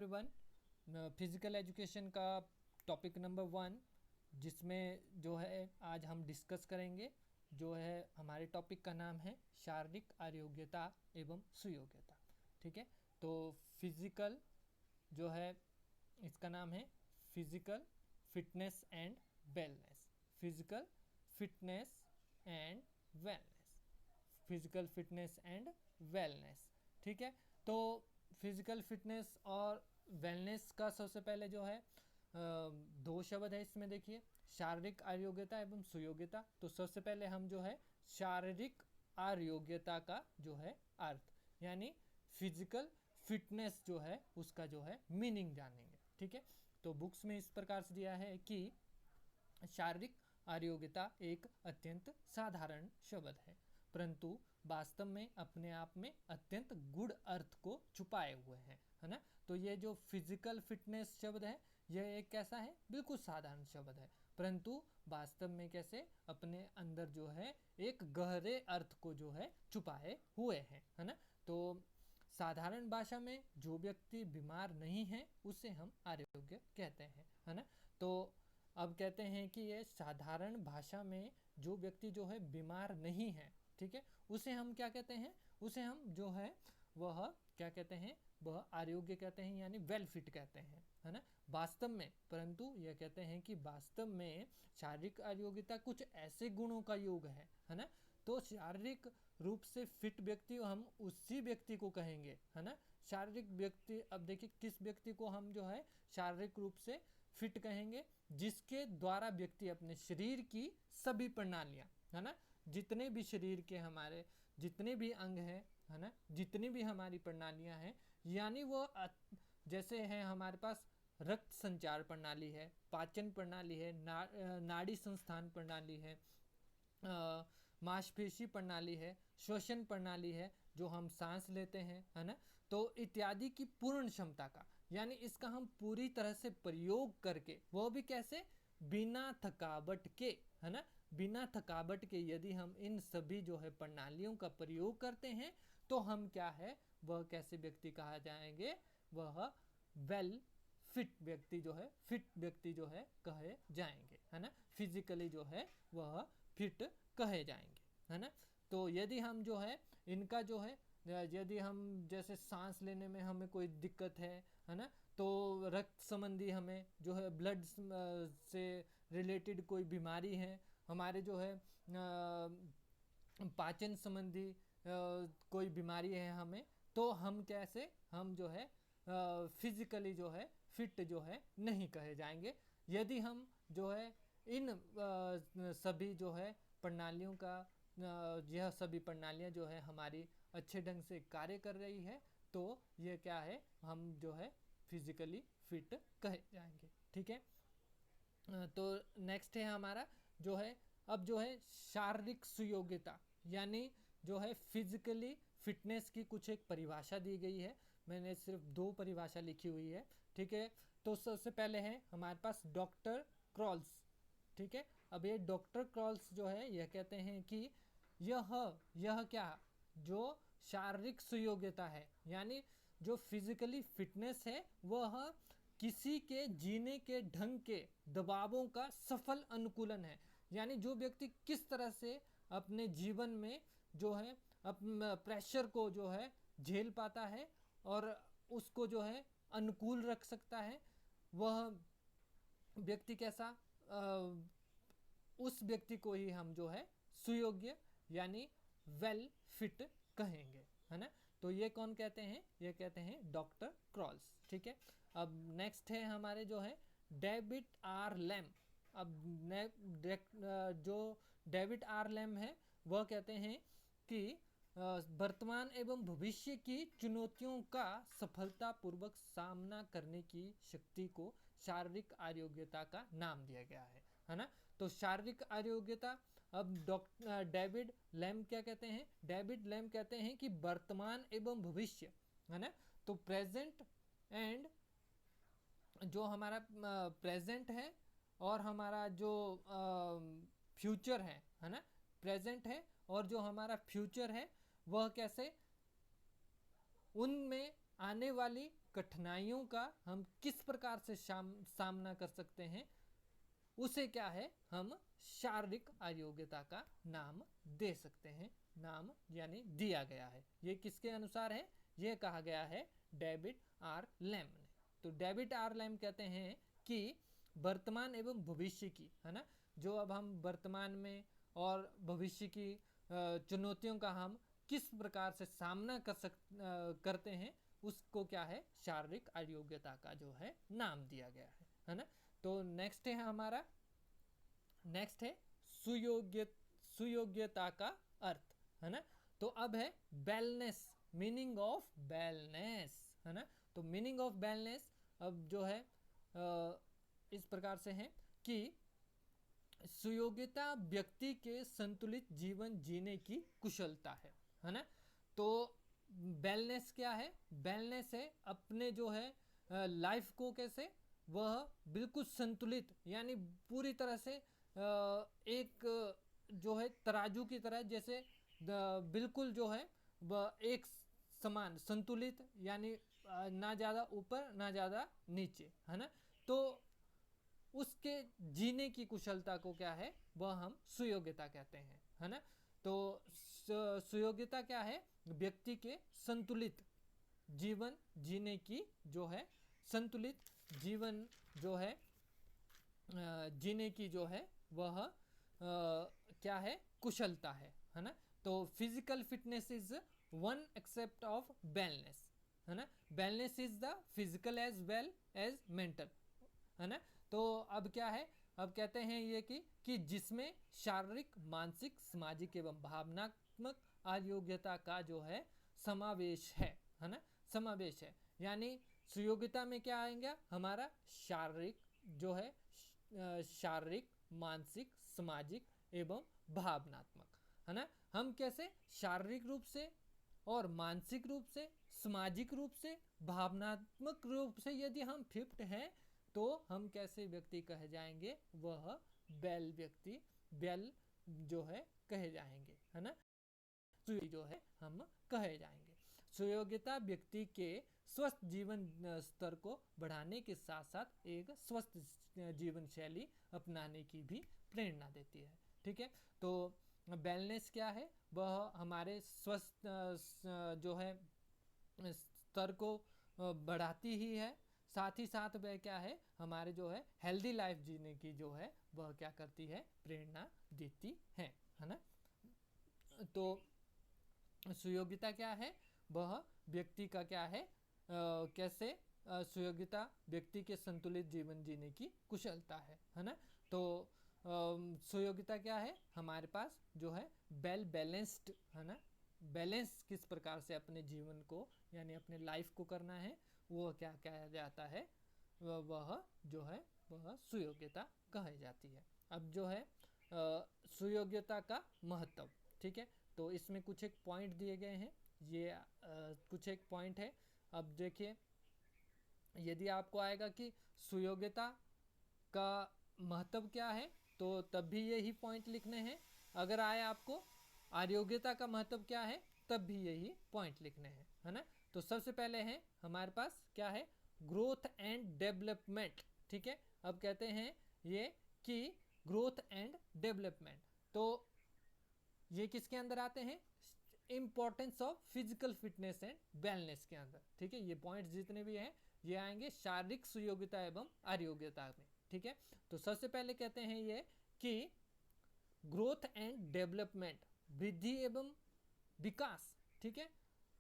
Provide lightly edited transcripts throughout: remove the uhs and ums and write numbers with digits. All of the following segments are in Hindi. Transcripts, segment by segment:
एवरीवन, फिज़िकल एजुकेशन का टॉपिक नंबर 1 जिसमें जो है आज हम डिस्कस करेंगे, जो है हमारे टॉपिक का नाम है शारीरिक अयोग्यता एवं सुयोग्यता। ठीक है, तो फिज़िकल जो है इसका नाम है physical fitness and wellness. Physical fitness and wellness, physical fitness and wellness. ठीक है, तो फिज़िकल फिटनेस और वेलनेस का सबसे पहले जो है दो शब्द है इसमें। देखिए, शारीरिक अयोग्यता एवं सुयोग्यता। तो सबसे पहले हम जो है शारीरिक अयोग्यता का जो है अर्थ यानी फिजिकल फिटनेस जो है उसका जो है मीनिंग जानेंगे। ठीक है, तो बुक्स में इस प्रकार से दिया है कि शारीरिक अयोग्यता एक अत्यंत साधारण शब्द है, परंतु वास्तव में अपने आप में अत्यंत गूढ़ अर्थ को छुपाए हुए हैं, है ना। तो ये जो फिजिकल फिटनेस शब्द है यह एक कैसा है, बिल्कुल साधारण शब्द है, परंतु वास्तव में कैसे अपने अंदर जो है एक गहरे अर्थ को जो है छुपाए हुए हैं, है ना। तो साधारण भाषा में जो व्यक्ति बीमार नहीं है उसे हम आरोग्य कहते हैं, है ना। तो अब कहते हैं कि ये साधारण भाषा में जो व्यक्ति जो है बीमार नहीं है, ठीक है, उसे हम क्या कहते हैं, उसे हम जो है वह क्या कहते हैं, वह आरोग्य कहते हैं, यानी वेल फिट कहते हैं, है ना। वास्तव में परंतु यह कहते हैं कि वास्तव में शारीरिक अयोग्यता कुछ ऐसे गुणों का योग है ना। तो शारीरिक रूप से फिट व्यक्ति हम उसी व्यक्ति को कहेंगे, है ना। शारीरिक व्यक्ति, अब देखिए किस व्यक्ति को हम जो है शारीरिक रूप से फिट कहेंगे, जिसके द्वारा व्यक्ति अपने शरीर की सभी प्रणालियां, है ना, जितने भी शरीर के हमारे जितने भी अंग हैं, है ना, जितनी भी हमारी प्रणालियां हैं, यानी वो जैसे है हमारे पास रक्त संचार प्रणाली है, पाचन प्रणाली है, नाड़ी संस्थान प्रणाली है, मांसपेशी प्रणाली है, श्वसन प्रणाली है, जो हम सांस लेते हैं, है ना। तो इत्यादि की पूर्ण क्षमता का, यानी इसका हम पूरी तरह से प्रयोग करके, वो भी कैसे, बिना थकावट के, है ना, बिना थकावट के यदि हम इन सभी जो है प्रणालियों का प्रयोग करते हैं तो हम क्या है, वह कैसे व्यक्ति कहा जाएंगे, वह वेल फिट व्यक्ति जो है, फिट व्यक्ति जो है कहे जाएंगे, है ना। फिजिकली जो है वह फिट कहे जाएंगे, है ना। तो यदि हम जो है इनका जो है, यदि हम जैसे सांस लेने में हमें कोई दिक्कत है ना, तो रक्त संबंधी हमें जो है ब्लड से रिलेटेड कोई बीमारी है, हमारे जो है पाचन संबंधी कोई बीमारी है हमें, तो हम कैसे, हम जो है फिजिकली जो है फिट जो है नहीं कहे जाएंगे। यदि हम जो है इन सभी जो है प्रणालियों का, यह सभी प्रणालियां जो है हमारी अच्छे ढंग से कार्य कर रही है, तो यह क्या है, हम जो है फिजिकली फिट कहे जाएंगे। ठीक है, तो नेक्स्ट है हमारा जो है, अब जो है शारीरिक सुयोग्यता, यानी जो है फिजिकली फिटनेस की कुछ एक परिभाषा दी गई है। मैंने सिर्फ 2 परिभाषा लिखी हुई है। ठीक है, तो सबसे पहले है हमारे पास डॉक्टर क्रॉल्स। ठीक है, अब ये डॉक्टर क्रॉल्स जो है यह कहते हैं कि यह क्या, जो शारीरिक सुयोग्यता है, यानी जो फिजिकली फिटनेस है, वह किसी के जीने के ढंग के दबावों का सफल अनुकूलन है। यानी जो व्यक्ति किस तरह से अपने जीवन में जो है प्रेशर को जो है झेल पाता है और उसको जो है अनुकूल रख सकता है, वह व्यक्ति कैसा, उस व्यक्ति को ही हम जो है सुयोग्य यानी वेल फिट कहेंगे, है ना। तो ये कौन कहते हैं, ये कहते हैं डॉक्टर क्रॉल्स। ठीक है, अब नेक्स्ट है हमारे जो है डेविड आर लैम। अब जो डेविड आर लैम है वह कहते हैं कि वर्तमान एवं भविष्य की चुनौतियों का सफलतापूर्वक सामना करने की शक्ति को शारीरिक अयोग्यता का नाम दिया गया है ना। तो शारीरिक अयोग्यता, अब डॉक्टर डेविड लैम क्या कहते हैं, डेविड लैम कहते हैं कि वर्तमान एवं भविष्य, है ना, तो प्रेजेंट एंड जो हमारा प्रेजेंट है और हमारा जो फ्यूचर है ना, प्रेजेंट है और जो हमारा फ्यूचर है, वह कैसे, उनमें आने वाली कठिनाइयों का हम किस प्रकार से सामना कर सकते हैं, उसे क्या है, हम शारीरिक अयोग्यता का नाम दे सकते हैं। नाम यानी दिया गया है। ये किसके अनुसार है? ये कहा गया है डेविड आर लैम ने। तो डेविड आर लैम कहते हैं कि वर्तमान एवं भविष्य की, है ना, जो अब हम वर्तमान में और भविष्य की चुनौतियों का हम किस प्रकार से सामना करते हैं, उसको क्या है, शारीरिक अयोग्यता का जो है नाम दिया गया है ना। तो नेक्स्ट है हमारा, नेक्स्ट है सुयोग्यता का अर्थ, है ना। तो अब है बेलनेस, मीनिंग ऑफ बेलनेस, है ना। तो मीनिंग ऑफ बेलनेस अब जो है इस प्रकार से है कि सुयोग्यता व्यक्ति के संतुलित जीवन जीने की कुशलता है ना। तो बेलनेस क्या है? बेलनेस है अपने जो है लाइफ को कैसे वह बिल्कुल संतुलित, यानी पूरी तरह से एक जो है तराजू की तरह, जैसे बिल्कुल जो है वह एक समान संतुलित, यानी ना ज़्यादा ऊपर ना ज़्यादा नीचे, है ना। तो उसके जीने की कुशलता को क्या है, वह हम सुयोग्यता कहते हैं, है ना। तो सुयोग्यता क्या है? व्यक्ति के संतुलित जीवन जीने की जो है, संतुलित जीवन जो है जीने की जो है वह क्या है, कुशलता है ना। तो physical fitness is one except of wellness, है ना। Wellness is the physical as well as mental, है ना। तो अब क्या है, अब कहते हैं ये कि जिसमें शारीरिक, मानसिक, सामाजिक एवं भावनात्मक अयोग्यता का जो है समावेश है ना, समावेश है। यानी सुयोग्यता में क्या आएगा हमारा, शारीरिक जो है, शारीरिक, मानसिक, सामाजिक एवं भावनात्मक, है ना। हम कैसे शारीरिक रूप से और मानसिक रूप से, सामाजिक रूप से, भावनात्मक रूप से यदि हम फिट हैं, तो हम कैसे व्यक्ति कहे जाएंगे, वह बेल व्यक्ति, बेल जो है कहे जाएंगे, है ना। जो है हम कहे जाएंगे। सुयोग्यता व्यक्ति के स्वस्थ जीवन स्तर को बढ़ाने के साथ साथ एक स्वस्थ जीवन शैली अपनाने की भी प्रेरणा देती है। ठीक है, तो वेलनेस क्या है, वह हमारे स्वस्थ जो है स्तर को बढ़ाती ही है, साथ ही साथ वह क्या है, हमारे जो है हेल्दी लाइफ जीने की जो है वह क्या करती है, प्रेरणा देती है ना। तो सुयोग्यता क्या है, वह व्यक्ति का क्या है, कैसे सुयोग्यता व्यक्ति के संतुलित जीवन जीने की कुशलता है ना। तो सुयोग्यता क्या है, हमारे पास जो है वेल बैलेंस्ड, है ना। बैलेंस किस प्रकार से अपने जीवन को, यानी अपने लाइफ को करना है, वो क्या कहा जाता है, वह जो है वह सुयोग्यता कही जाती है। अब जो है सुयोग्यता का महत्व, ठीक है, तो इसमें कुछ एक पॉइंट दिए गए हैं, ये कुछ एक पॉइंट है। अब देखिए, यदि आपको आएगा कि सुयोग्यता का महत्व क्या है, तो तब भी यही पॉइंट लिखने हैं। अगर आए आपको अयोग्यता का महत्व क्या है, तब भी यही पॉइंट लिखने हैं, है ना। तो सबसे पहले है हमारे पास क्या है, ग्रोथ एंड डेवलपमेंट। ठीक है, अब कहते हैं ये कि ग्रोथ एंड डेवलपमेंट, तो ये किसके अंदर आते हैं, importance of physical fitness and wellness के अंदर। ठीक है, ये पॉइंट्स जितने भी हैं ये आएंगे शारीरिक सुयोग्यता एवं अयोग्यता में। ठीक है, तो सबसे पहले कहते हैं ये कि ग्रोथ एंड डेवलपमेंट, वृद्धि एवं विकास। ठीक है,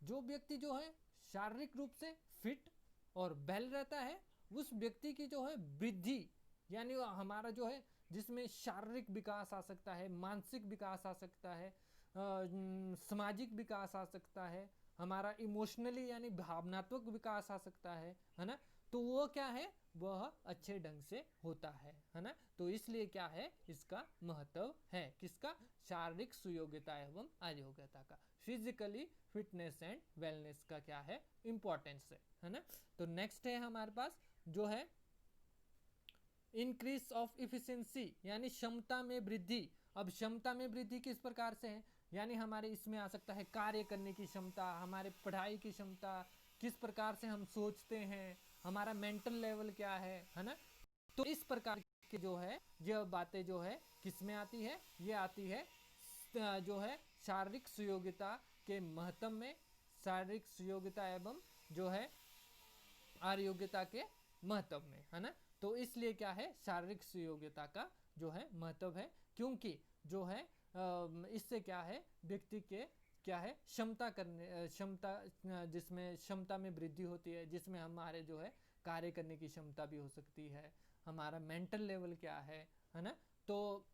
जो व्यक्ति जो है शारीरिक रूप से फिट और वेल रहता है, उस व्यक्ति की जो है वृद्धि, यानी हमारा जो है जिसमें शारीरिक विकास आ सकता है, मानसिक विकास आ सकता है, सामाजिक विकास आ सकता है, हमारा इमोशनली यानी भावनात्मक विकास आ सकता है ना। तो वो क्या है, वह अच्छे ढंग से होता है ना। तो इसलिए क्या है, इसका महत्व है किसका, शारीरिक सुयोग्यता एवं अयोग्यता का, फिजिकली फिटनेस एंड वेलनेस का क्या है, इंपॉर्टेंस है ना। तो नेक्स्ट है हमारे पास जो है इंक्रीज ऑफ इफिशिएंसी, यानी क्षमता में वृद्धि। अब क्षमता में वृद्धि किस प्रकार से है, यानी हमारे इसमें आ सकता है कार्य करने की क्षमता, हमारे पढ़ाई की क्षमता, किस प्रकार से हम सोचते हैं, हमारा मेंटल लेवल क्या है ना। तो इस प्रकार के जो है ये बातें जो है किस में आती है, ये आती है जो है शारीरिक सुयोग्यता के महत्व में, शारीरिक सुयोग्यता एवं जो है आरोग्यता के महत्व में, है ना। तो इसलिए क्या है, शारीरिक सुयोग्यता का जो है महत्व है, क्योंकि जो है इससे क्या है व्यक्ति के क्या है क्षमता जिसमें क्षमता में वृद्धि होती है, जिसमें हमारे जो है कार्य करने की क्षमता भी हो सकती है, हमारा मेंटल लेवल क्या है ना। तो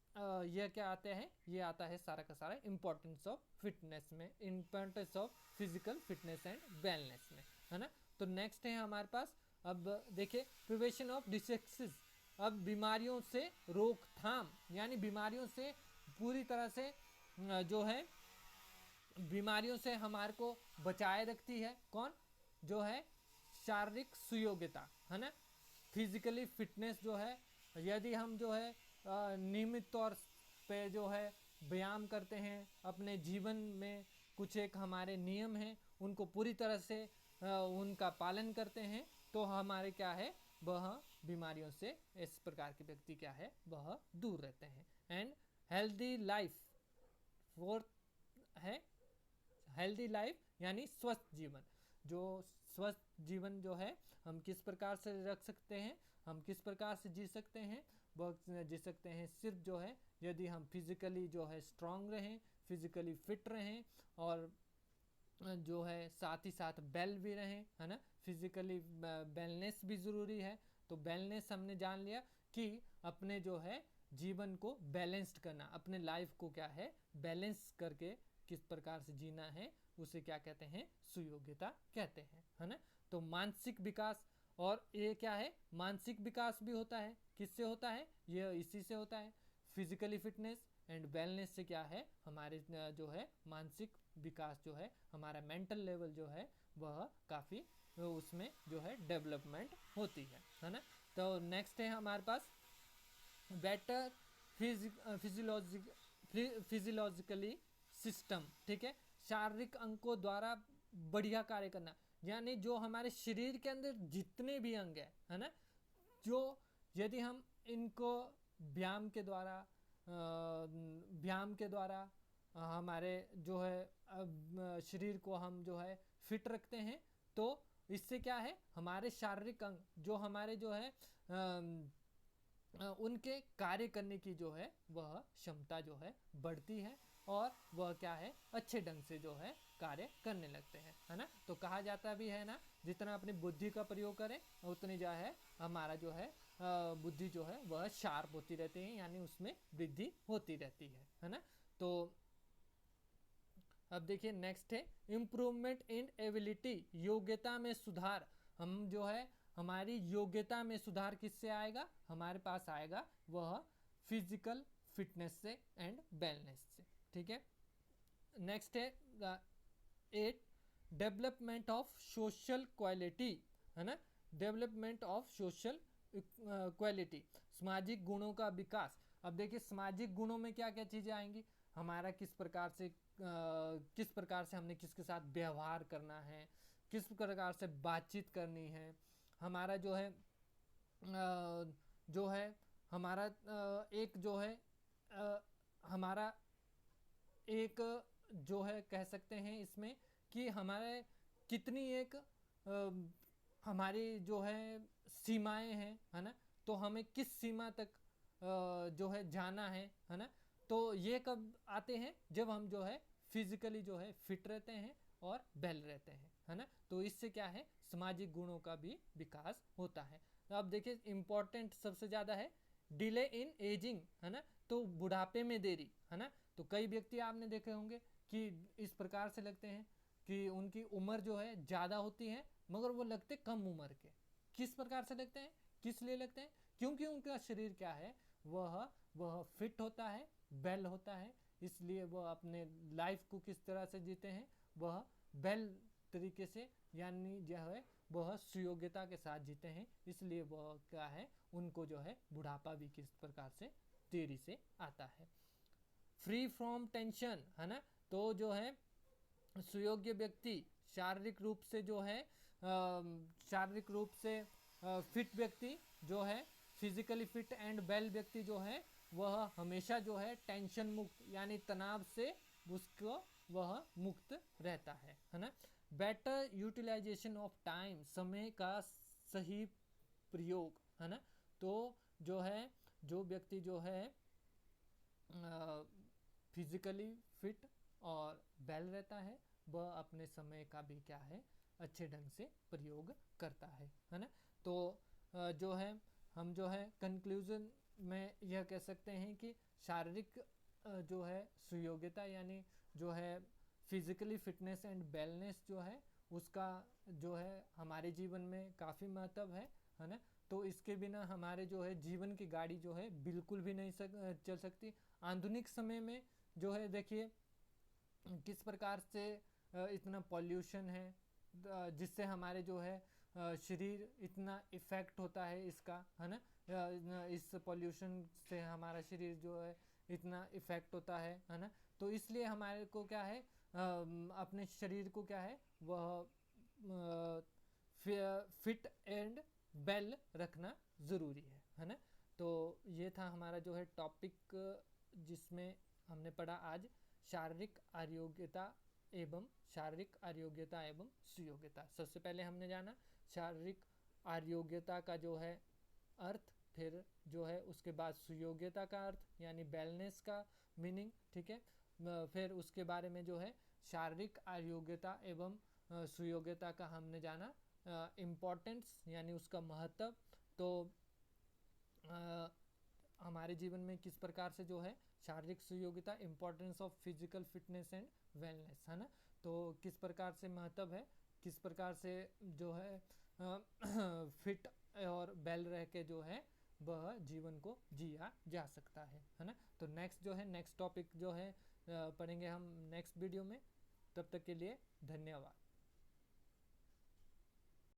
ये क्या आते हैं, ये आता है सारा का सारा इम्पोर्टेंस ऑफ फिटनेस में, importance of physical fitness and wellness में, है ना। तो नेक्स्ट है हमारे पास, अब देखिए प्रिवेंशन ऑफ डिसीजेस। अब बीमारियों से रोकथाम, यानी बीमारियों से पूरी तरह से जो है बीमारियों से हमारे को बचाए रखती है कौन, जो है शारीरिक सुयोग्यता, है ना। फिजिकली फिटनेस जो है, यदि हम जो है नियमित तौर पे जो है व्यायाम करते हैं, अपने जीवन में कुछ एक हमारे नियम हैं उनको पूरी तरह से उनका पालन करते हैं, तो हमारे क्या है वह बीमारियों से इस प्रकार के व्यक्ति क्या है वह दूर रहते हैं। एंड हेल्दी लाइफ, फोर्थ है हेल्दी लाइफ यानी स्वस्थ जीवन। जो स्वस्थ जीवन जो है हम किस प्रकार से रख सकते हैं, हम किस प्रकार से जी सकते हैं, वह जी सकते हैं सिर्फ जो है यदि हम फिजिकली जो है स्ट्रांग रहें, फिजिकली फिट रहें, और जो है साथ ही साथ बेल भी रहें, है ना। फिजिकली बैलेंस भी ज़रूरी है। तो बैलेंस हमने जान लिया कि अपने जो है जीवन को बैलेंस्ड करना, अपने लाइफ को क्या है बैलेंस करके किस प्रकार से जीना है, उसे क्या कहते हैं सुयोग्यता कहते हैं, है ना। तो मानसिक विकास, और ये क्या है मानसिक विकास भी होता है, किससे होता है, ये इसी से होता है। फिजिकली फिटनेस एंड वेलनेस से क्या है हमारे जो है मानसिक विकास जो है, हमारा मेंटल लेवल जो है वह काफ़ी उसमें जो है डेवलपमेंट होती है ना। तो नेक्स्ट है हमारे पास बेटर फिजियोलॉजिकली सिस्टम, ठीक है। शारीरिक अंगों द्वारा बढ़िया कार्य करना, यानी जो हमारे शरीर के अंदर जितने भी अंग है ना, जो यदि हम इनको व्यायाम के द्वारा हमारे जो है शरीर को हम जो है फिट रखते हैं, तो इससे क्या है हमारे शारीरिक अंग जो हमारे जो है उनके कार्य करने की जो है वह क्षमता जो है बढ़ती है, और वह क्या है अच्छे ढंग से जो है कार्य करने लगते हैं, है ना। तो कहा जाता भी है ना, जितना अपनी बुद्धि का प्रयोग करें उतनी जो है हमारा जो है बुद्धि जो है वह शार्प होती रहती है, यानी उसमें वृद्धि होती रहती है ना। तो अब देखिए नेक्स्ट है इम्प्रूवमेंट इन एबिलिटी, योग्यता में सुधार। हम जो है हमारी योग्यता में सुधार किससे आएगा, हमारे पास आएगा वह फिजिकल फिटनेस से एंड वेलनेस से, ठीक है। नेक्स्ट है 8 डेवलपमेंट ऑफ सोशल क्वालिटी, है ना। डेवलपमेंट ऑफ सोशल क्वालिटी, सामाजिक गुणों का विकास। अब देखिए सामाजिक गुणों में क्या क्या चीज़ें आएंगी, हमारा किस प्रकार से हमने किसके साथ व्यवहार करना है, किस प्रकार से बातचीत करनी है, हमारा जो है हमारा एक जो है हमारा एक जो है कह सकते हैं इसमें कि हमारे कितनी एक हमारी जो है सीमाएं हैं, है ना। तो हमें किस सीमा तक जो है जाना है ना। तो ये कब आते हैं, जब हम जो है फिजिकली जो है फिट रहते हैं और वेल रहते हैं, है ना। तो इससे क्या है सामाजिक गुणों का भी विकास होता है। तो अब देखिए इम्पोर्टेंट सबसे ज़्यादा है डिले इन एजिंग, है ना। तो बुढ़ापे में देरी, है ना। तो कई व्यक्ति आपने देखे होंगे कि इस प्रकार से लगते हैं कि उनकी उम्र जो है ज़्यादा होती है मगर वो लगते कम उम्र के। किस प्रकार से लगते हैं, किस लिए लगते हैं, क्योंकि उनका शरीर क्या है वह फिट होता है, वेल होता है, इसलिए वह अपने लाइफ को किस तरह से जीते हैं, वह वेल तरीके से, यानी जो है वह सुयोग्यता के साथ जीते हैं, इसलिए वह क्या है उनको जो है बुढ़ापा भी किस प्रकार से देरी से आता है। फ्री फ्रॉम टेंशन, है ना। तो जो है सुयोग्य व्यक्ति शारीरिक रूप से जो है शारीरिक रूप से फिट व्यक्ति जो है, फिजिकली फिट एंड वेल व्यक्ति जो है, वह हमेशा जो है टेंशन मुक्त यानी तनाव से उसको वह मुक्त रहता है ना। बेटर यूटिलाइजेशन ऑफ टाइम, समय का सही प्रयोग, है ना। तो जो है, जो व्यक्ति जो है फिजिकली फिट और वेल रहता है, वह अपने समय का भी क्या है, अच्छे ढंग से प्रयोग करता है ना। तो जो है हम जो है कंक्लूजन में यह कह सकते हैं कि शारीरिक जो है सुयोग्यता यानी जो है फिजिकली फिटनेस एंड वेलनेस जो है, उसका जो है हमारे जीवन में काफ़ी महत्व है ना। तो इसके बिना हमारे जो है जीवन की गाड़ी जो है बिल्कुल भी नहीं चल सकती। आधुनिक समय में जो है देखिए किस प्रकार से इतना पॉल्यूशन है, जिससे हमारे जो है शरीर इतना इफ़ेक्ट होता है इसका, है ना। इस पॉल्यूशन से हमारा शरीर जो है इतना इफ़ेक्ट होता है ना। तो इसलिए हमारे को क्या है अपने शरीर को क्या है वह फिट एंड वेल रखना ज़रूरी है ना। तो ये था हमारा जो है टॉपिक, जिसमें हमने पढ़ा आज शारीरिक आरोग्यता एवं सुयोग्यता। सबसे पहले हमने जाना शारीरिक आरोग्यता का जो है अर्थ, फिर जो है उसके बाद सुयोग्यता का अर्थ यानी वेलनेस का मीनिंग, ठीक है। फिर उसके बारे में जो है शारीरिक आरोग्यता एवं सुयोग्यता का हमने जाना इम्पोर्टेंस यानी उसका महत्व। तो हमारे जीवन में किस प्रकार से जो है शारीरिक सुयोग्यता, importance of physical fitness and wellness, है ना। तो किस प्रकार से महत्व है, किस प्रकार से जो है फिट और वेल रह के जो है वह जीवन को जिया जा सकता है ना। तो नेक्स्ट जो है नेक्स्ट टॉपिक जो है पढ़ेंगे हम नेक्स्ट वीडियो में। तब तक के लिए धन्यवाद।